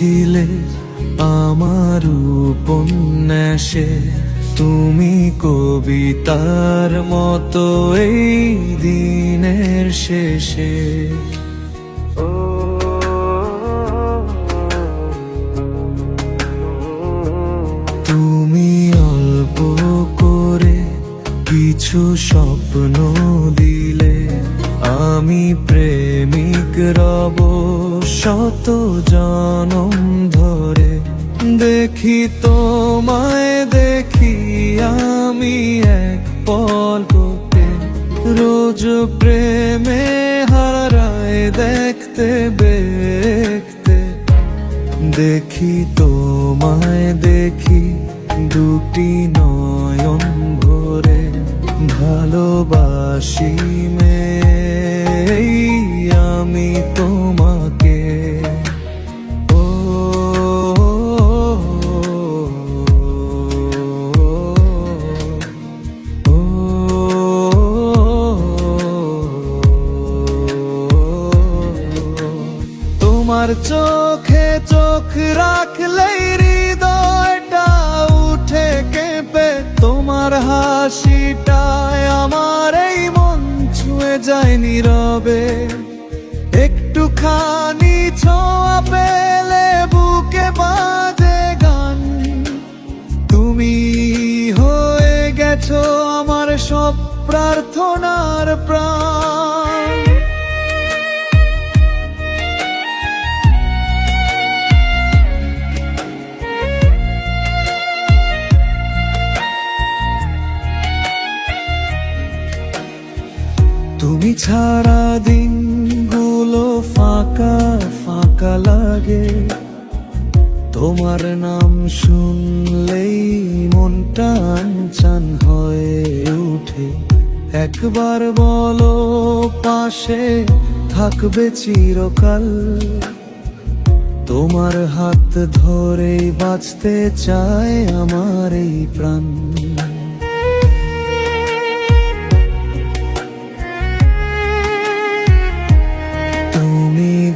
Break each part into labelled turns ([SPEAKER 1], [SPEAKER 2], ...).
[SPEAKER 1] ছিলে আমার উপন্যাসে, তুমি কবিতার মতো এই দিনের শেষে। তুমি অল্প করে কিছু স্বপ্ন দিলে, আমি প্রেমিক রব শত জনম ধরে। দেখি তোমায় দেখি আমি এক পলকে, রোজ প্রেমে হারায় দেখতে দেখতে। দেখি তোমায় দেখি দুটি নয়ন ভরে, ভালোবাসি আমি তোমাকে। ও তোমার চোখে চোখ রাখলেই হৃদয়টা উঠে কেঁপে, তোমার হাসিটায় আমার এই মন ছুঁয়ে যায় নীরবে। একটুখানি ছোঁয়া পেলে বুকে বাজে গান, তুমি হয়ে গেছো আমার সব প্রার্থনার প্রাণ। তুমি ছাড়া দিনগুলো ফাঁকা ফাঁকা লাগে, তোমার নাম শুনলেই মনটা আনচান হয়ে ওঠে। একবার বলো পাশে থাকবে চিরকাল, তোমার হাত ধরে বাঁচতে চায় আমার এই প্রাণ।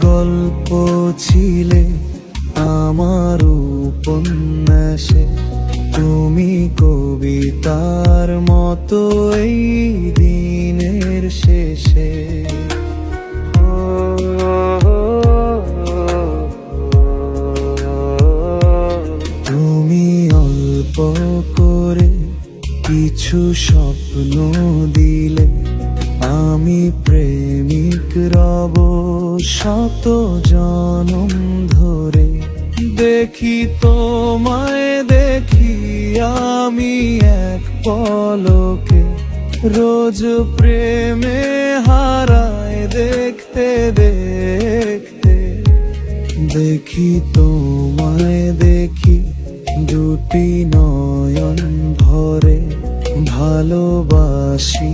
[SPEAKER 1] গল্প ছিলে আমার উপন্যাসে, তুমি কবিতার মতো এই দিনের শেষে। তুমি অল্প করে কিছু স্বপ্ন দিলে, আমি প্রেমিক রব শত জনম ধরে। দেখি তোমায় দেখি আমি এক পলকে, রোজ প্রেমে হারায় দেখতে দেখতে। দেখি তোমায় দেখি দুটি নয়ন ভরে, ভালোবাসি